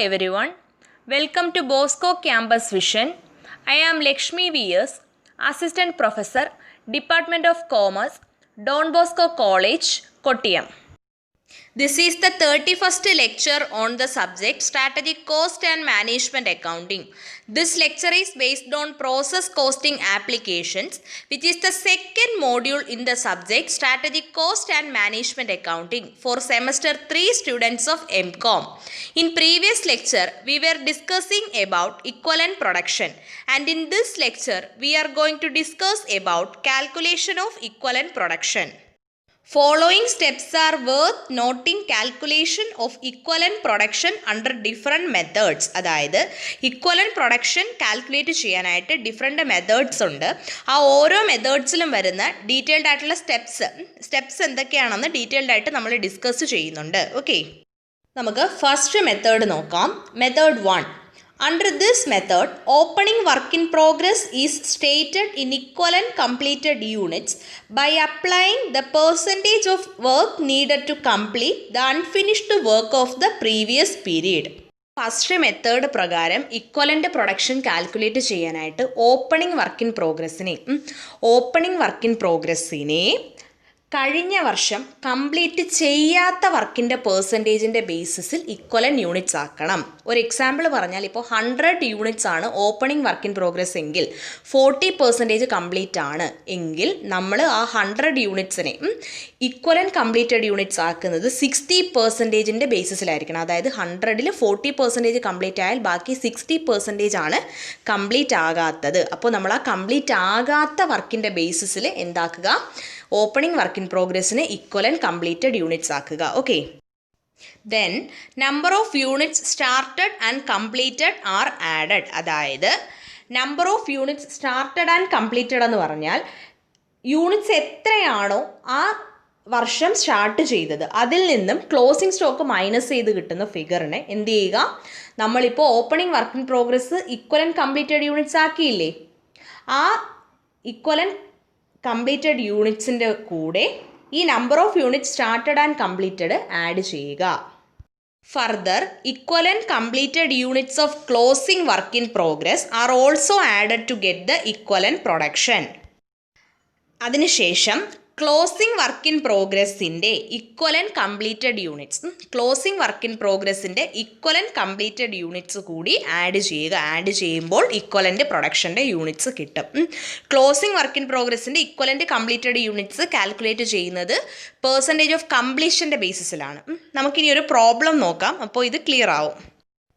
everyone, welcome to Bosco Campus Vision. I am Lakshmi V.S., Assistant Professor, Department of Commerce, Don Bosco College, Kottayam. This is the 31st lecture on the subject Strategic Cost and Management Accounting. This lecture is based on Process Costing Applications, which is the second module in the subject Strategic Cost and Management Accounting for Semester 3 students of MCOM. In previous lecture, we were discussing about equivalent production, and in this lecture, we are going to discuss about calculation of equivalent production. Following steps are worth noting calculation of equivalent production under different methods. അതായത് equivalent production calculate ചെയ്യാനായിട്ട് different methods ഉണ്ട്. ആ ഓരോ മെത്തേഡ്സിലും വരുന്ന detailed ആയിട്ടുള്ള steps എന്തൊക്കെയാണെന്ന് detailed ആയിട്ട് നമ്മൾ ഡിസ്കസ് ചെയ്യുന്നുണ്ട്. ഓക്കെ, നമുക്ക് ഫസ്റ്റ് മെത്തേഡ് നോക്കാം. Method 1. Under this method, opening work in progress is stated in equivalent completed units by applying the percentage of work needed to complete the unfinished work of the previous period. First method പ്രകാരം equivalent production calculate ചെയ്യാനായിട്ട് opening work in പ്രോഗ്രസ്സിനെ കഴിഞ്ഞ വർഷം complete ചെയ്യാത്ത വർക്കിൻ്റെ പേഴ്സൻറ്റേജിൻ്റെ ബേസിസിൽ equivalent units ആക്കണം. ഒരു example പറഞ്ഞാൽ ഇപ്പോൾ 100 യൂണിറ്റ്സ് ആണ് ഓപ്പണിംഗ് വർക്ക് ഇൻ പ്രോഗ്രസ് എങ്കിൽ 40% കംപ്ലീറ്റ് ആണ് എങ്കിൽ നമ്മൾ ആ 100 യൂണിറ്റ്സിനെ ഇക്വലൻ്റ് കംപ്ലീറ്റഡ് യൂണിറ്റ്സ് ആക്കുന്നത് 60%ൻ്റെ ബേസിസിലായിരിക്കണം. അതായത് 100ൽ 40% കംപ്ലീറ്റ് ആയാൽ ബാക്കി 60% ആണ് കംപ്ലീറ്റ് ആകാത്തത്. അപ്പോൾ നമ്മൾ ആ കംപ്ലീറ്റ് ആകാത്ത വർക്കിൻ്റെ ബേസിസിൽ എന്താക്കുക, ഓപ്പണിംഗ് വർക്ക് ഇൻ പ്രോഗ്രസ്സിന് ഇക്വലൻ്റ് കംപ്ലീറ്റഡ് യൂണിറ്റ്സ് ആക്കുക. Okay, then number of units started and completed are added. അതായത് number of units started and completed എന്ന് പറഞ്ഞാൽ യൂണിറ്റ്സ് എത്രയാണോ ആ വർഷം സ്റ്റാർട്ട് ചെയ്തത് അതിൽ നിന്നും ക്ലോസിംഗ് സ്റ്റോക്ക് മൈനസ് ചെയ്ത് കിട്ടുന്ന ഫിഗറിനെ എന്ത് ചെയ്യുക, നമ്മളിപ്പോൾ opening work in progress equivalent completed units ആക്കിയില്ലേ, ആ ഇക്വലൻ്റ് കംപ്ലീറ്റഡ് യൂണിറ്റ്സിൻ്റെ കൂടെ ഈ number of units started and completed add ചെയ്യുക. Further, equivalent completed units of closing work in progress are also added to get the equivalent production. അതിനുശേഷം closing work in പ്രോഗ്രസ്സിൻ്റെ equivalent completed units equivalent completed units കൂടി add ചെയ്യുക. Add ചെയ്യുമ്പോൾ equivalent പ്രൊഡക്ഷൻ്റെ units കിട്ടും. Closing work in പ്രോഗ്രസ്സിൻ്റെ equivalent completed units calculate ചെയ്യുന്നത് percentage of കംപ്ലീഷൻ്റെ ബേസിസിലാണ്. നമുക്കിനി ഒരു പ്രോബ്ലം നോക്കാം, അപ്പോൾ ഇത് ക്ലിയർ ആവും.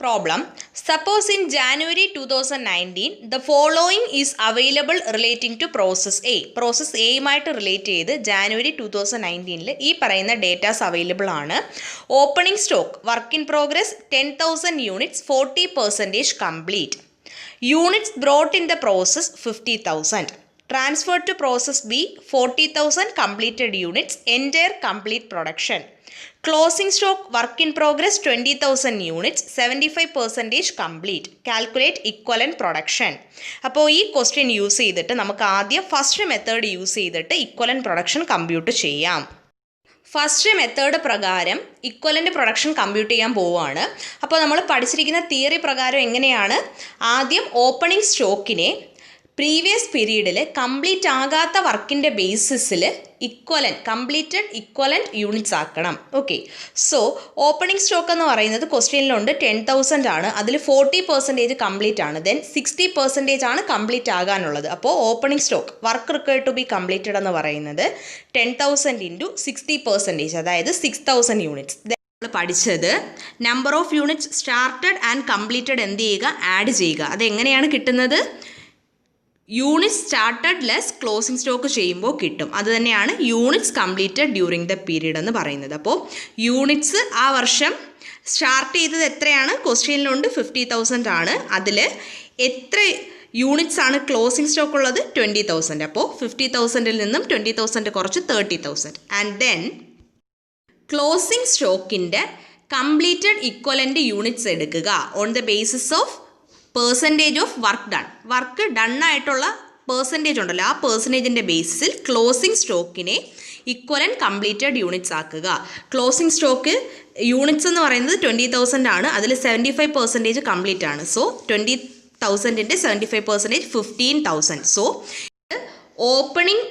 Problem: Suppose in January 2019 the following is available relating to process A. Process A യുമായിട്ട് റിലേറ്റ് ചെയ്ത് ജാനുവരി 2019 ഈ പറയുന്ന ഡേറ്റാസ് അവൈലബിൾ ആണ്. Opening stock work in progress 10,000 units 40% complete. Units brought in the process 50,000. Transfer to process B 40,000 completed units, entire complete production. Closing stock work in progress 20,000 units, 75% complete. Calculate equivalent production. അപ്പോൾ ഈ question use ചെയ്തിട്ട് നമുക്ക് ആദ്യം first method use ചെയ്തിട്ട് equivalent production compute ചെയ്യാം. First method പ്രകാരം equivalent production compute ചെയ്യാൻ പോവുകയാണ്. അപ്പോൾ നമ്മൾ പഠിച്ചിരിക്കുന്ന തിയറി പ്രകാരം എങ്ങനെയാണ്, ആദ്യം ഓപ്പണിംഗ് സ്റ്റോക്കിനെ പ്രീവിയസ് പീരീഡിൽ കംപ്ലീറ്റ് ആകാത്ത വർക്കിൻ്റെ ബേസിസിൽ കംപ്ലീറ്റഡ് ഇക്വലൻ്റ് യൂണിറ്റ്സ് ആക്കണം. ഓക്കെ, സോ ഓപ്പണിംഗ് സ്റ്റോക്ക് എന്ന് പറയുന്നത് ക്വസ്റ്റ്യനിലുണ്ട് 10,000 ആണ്, അതിൽ 40% കംപ്ലീറ്റ് ആണ്, ദെൻ 60% ആണ് കംപ്ലീറ്റ് ആകാനുള്ളത്. അപ്പോൾ opening stock work required to be completed എന്ന് പറയുന്നത് 10,000 ഇൻറ്റു 60%, അതായത് 6,000 യൂണിറ്റ്സ്. നമ്മൾ പഠിച്ചത് number of units started and completed എന്ത് ചെയ്യുക, ആഡ് ചെയ്യുക. അതെങ്ങനെയാണ് കിട്ടുന്നത്, units started less closing stock ചെയ്യുമ്പോൾ കിട്ടും. അത് തന്നെയാണ് units completed during the period എന്ന് പറയുന്നത്. അപ്പോൾ യൂണിറ്റ്സ് ആ വർഷം സ്റ്റാർട്ട് ചെയ്തത് എത്രയാണ്, ക്വസ്റ്റ്യനിലുണ്ട് 50,000 ആണ്, അതിൽ എത്ര യൂണിറ്റ്സ് ആണ് ക്ലോസിംഗ് സ്റ്റോക്ക് ഉള്ളത് 20,000. അപ്പോൾ 50,000ൽ നിന്നും 20,000 കുറച്ച് 30,000. ആൻഡ് ദെൻ ക്ലോസിംഗ് സ്റ്റോക്കിൻ്റെ കംപ്ലീറ്റഡ് ഇക്വലൻ്റ് യൂണിറ്റ്സ് എടുക്കുക on the basis of percentage of work done. Work done ആയിട്ടുള്ള പെർസെൻറ്റേജ് ഉണ്ടല്ലോ, ആ പെർസെൻറ്റേജിൻ്റെ ബേസിസിൽ ക്ലോസിംഗ് സ്റ്റോക്കിനെ ഇക്വലൻറ്റ് കംപ്ലീറ്റഡ് യൂണിറ്റ്സ് ആക്കുക. ക്ലോസിംഗ് സ്റ്റോക്ക് യൂണിറ്റ്സ് എന്ന് പറയുന്നത് 20,000 ആണ്. അതിൽ 75% കംപ്ലീറ്റ് ആണ്. സോ 20,000ൻ്റെ 75% 15,000. സോ ഓപ്പണിംഗ്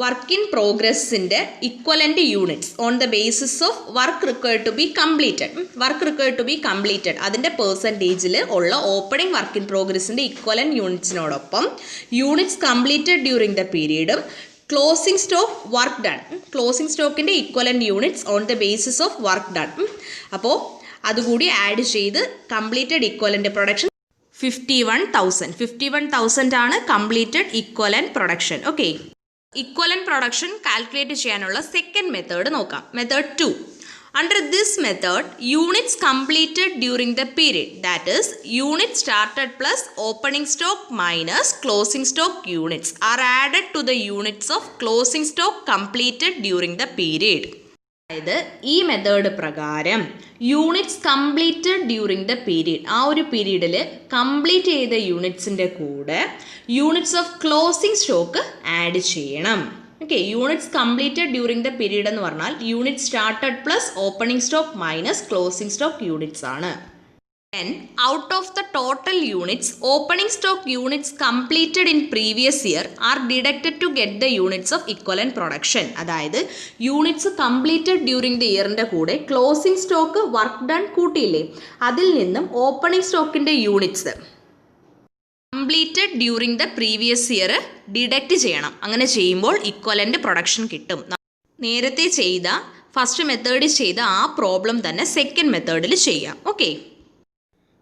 വർക്ക് ഇൻ പ്രോഗ്രസിൻ്റെ equivalent units on the basis of work required to be completed അതിൻ്റെ പെർസെൻറ്റേജിൽ ഉള്ള ഓപ്പണിംഗ് വർക്ക് ഇൻ പ്രോഗ്രസിൻ്റെ ഇക്വലൻ്റ് യൂണിറ്റ്സിനോടൊപ്പം യൂണിറ്റ്സ് കംപ്ലീറ്റഡ് ഡ്യൂറിംഗ് ദ പീരീഡും closing stock work done, closing സ്റ്റോക്കിൻ്റെ equivalent units on the basis of work done. അപ്പോൾ അതുകൂടി add ചെയ്ത് കംപ്ലീറ്റഡ് ഇക്വലൻ്റ് പ്രൊഡക്ഷൻ 51,000 ആണ് completed equivalent production. Okay, equivalent production calculate ചെയ്യാനുള്ള second method നോക്കാം. Method 2. Under this method, units completed during the period, that is, units started plus opening stock minus closing stock units are added to the units of closing stock completed during the period. അതായത് ഈ method പ്രകാരം units completed during the period, ആ ഒരു പീരീഡിൽ complete ചെയ്ത യൂണിറ്റ്സിൻ്റെ കൂടെ units of closing stock add ചെയ്യണം. Okay, units completed during the period എന്ന് പറഞ്ഞാൽ unit started plus opening stock minus closing stock units ആണ്. Then, out of the total units, opening stock units completed in previous year are deducted to get the units of equivalent production. അതായത് units completed during the ഇയറിൻ്റെ കൂടെ closing stock work done കൂട്ടിയില്ലേ, അതിൽ നിന്നും opening സ്റ്റോക്കിൻ്റെ units completed during the previous year deduct ചെയ്യണം. അങ്ങനെ ചെയ്യുമ്പോൾ ഇക്വലൻ്റ് പ്രൊഡക്ഷൻ കിട്ടും. നേരത്തെ ചെയ്ത ഫസ്റ്റ് മെത്തേഡിൽ ചെയ്ത ആ പ്രോബ്ലം തന്നെ സെക്കൻഡ് മെത്തേഡിൽ ചെയ്യാം. ഓക്കെ,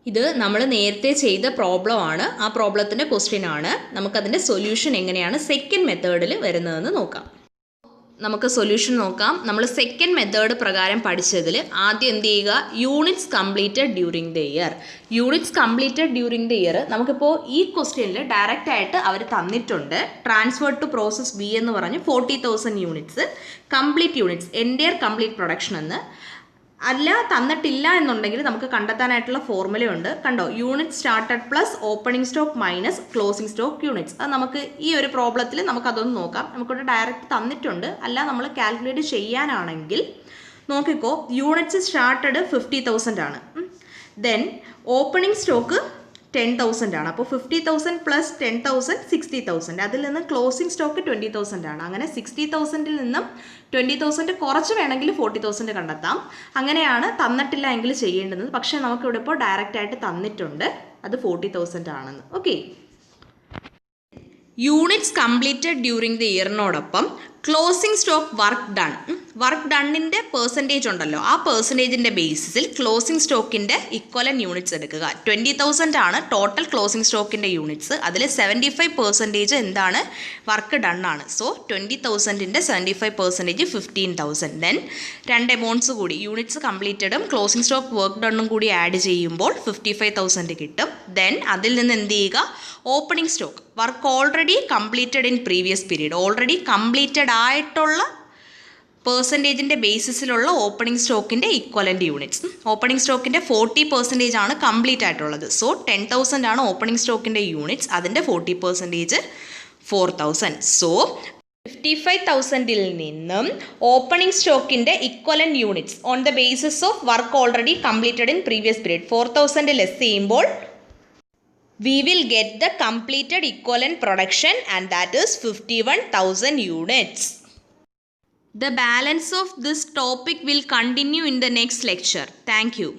ഇത് നമ്മൾ നേരത്തെ ചെയ്ത പ്രോബ്ലം ആണ്, ആ പ്രോബ്ലത്തിൻ്റെ ക്വസ്റ്റ്യൻ ആണ്. നമുക്കതിൻ്റെ സൊല്യൂഷൻ എങ്ങനെയാണ് സെക്കൻഡ് മെത്തേഡിൽ വരുന്നതെന്ന് നോക്കാം. നമുക്ക് സൊല്യൂഷൻ നോക്കാം. നമ്മൾ സെക്കൻഡ് മെത്തേഡ് പ്രകാരം പഠിച്ചതിൽ ആദ്യം എന്ത് ചെയ്യുക, units completed during the year. Units completed during the year നമുക്കിപ്പോൾ ഈ ക്വസ്റ്റ്യനിൽ ഡയറക്റ്റ് ആയിട്ട് അവർ തന്നിട്ടുണ്ട്. ട്രാൻസ്ഫർ ടു പ്രോസസ് ബി എന്ന് പറഞ്ഞ് 40,000 units complete units entire complete production എന്ന്. അല്ല തന്നിട്ടില്ല എന്നുണ്ടെങ്കിൽ നമുക്ക് കണ്ടെത്താനായിട്ടുള്ള ഫോർമുലയുണ്ട്. കണ്ടോ, unit started plus opening stock minus closing stock units. അത് നമുക്ക് ഈ ഒരു പ്രോബ്ലത്തിൽ നമുക്കതൊന്ന് നോക്കാം. നമുക്കിവിടെ ഡയറക്റ്റ് തന്നിട്ടുണ്ട്. അല്ല നമ്മൾ കാൽക്കുലേറ്റ് ചെയ്യാനാണെങ്കിൽ നോക്കിക്കോ, യൂണിറ്റ്സ് സ്റ്റാർട്ടഡ് 50,000 ആണ്. ദെൻ ഓപ്പണിംഗ് സ്റ്റോക്ക് 10,000 ആണ്. അപ്പോൾ 50,000 പ്ലസ് 10,000 60,000. അതിൽ നിന്ന് ക്ലോസിംഗ് സ്റ്റോക്ക് 20,000 ആണ്. അങ്ങനെ 60,000ൽ നിന്നും 20,000 കുറച്ച് വേണമെങ്കിൽ 40,000 കണ്ടെത്താം. അങ്ങനെയാണ് തന്നിട്ടില്ല എങ്കിൽ ചെയ്യേണ്ടുന്നത്. പക്ഷേ നമുക്കിവിടെ ഇപ്പോൾ ഡയറക്റ്റ് ആയിട്ട് തന്നിട്ടുണ്ട് അത് 40,000 ആണെന്ന്. Okay, units completed during the ഇയറിനോടൊപ്പം ക്ലോസിംഗ് സ്റ്റോക്ക് വർക്ക് ഡണ്ണിൻ്റെ പെർസെൻറ്റേജ് ഉണ്ടല്ലോ, ആ പെർസെൻറ്റേജിൻ്റെ ബേസിസിൽ ക്ലോസിംഗ് സ്റ്റോക്കിൻ്റെ ഇക്വലൻ്റ് യൂണിറ്റ്സ് എടുക്കുക. 20,000 ആണ് ടോട്ടൽ ക്ലോസിംഗ് സ്റ്റോക്കിൻ്റെ യൂണിറ്റ്സ്. അതിൽ 75% എന്താണ്, വർക്ക് ഡൺ ആണ്. സോ 20,000ൻ്റെ 75% 15,000. ദെൻ രണ്ട് എമൗണ്ട്സ് കൂടി യൂണിറ്റ്സ് കംപ്ലീറ്റഡും ക്ലോസിംഗ് സ്റ്റോക്ക് വർക്ക് ഡണ്ണും കൂടി ആഡ് ചെയ്യുമ്പോൾ 55,000 കിട്ടും. ദെൻ അതിൽ നിന്ന് എന്ത് ചെയ്യുക, opening stock work already completed in previous period, already completed ആയിട്ടുള്ള പെർസെൻറ്റേജിൻ്റെ ബേസിസിലുള്ള ഓപ്പണിംഗ് സ്റ്റോക്കിൻ്റെ ഇക്വലൻ്റ് യൂണിറ്റ്സ്. ഓപ്പണിംഗ് സ്റ്റോക്കിൻ്റെ 40% ആണ് കംപ്ലീറ്റ് ആയിട്ടുള്ളത്. സോ 10,000 ആണ് ഓപ്പണിംഗ് സ്റ്റോക്കിൻ്റെ യൂണിറ്റ്സ്. അതിൻ്റെ 40% 4,000. സോ 55,000ൽ നിന്നും ഓപ്പണിംഗ് സ്റ്റോക്കിൻ്റെ equivalent units on the basis of work already completed in previous period 4,000 less ചെയ്യുമ്പോൾ we will get the completed equivalent production, and that is 51,000 units. The balance of this topic will continue in the next lecture. Thank you.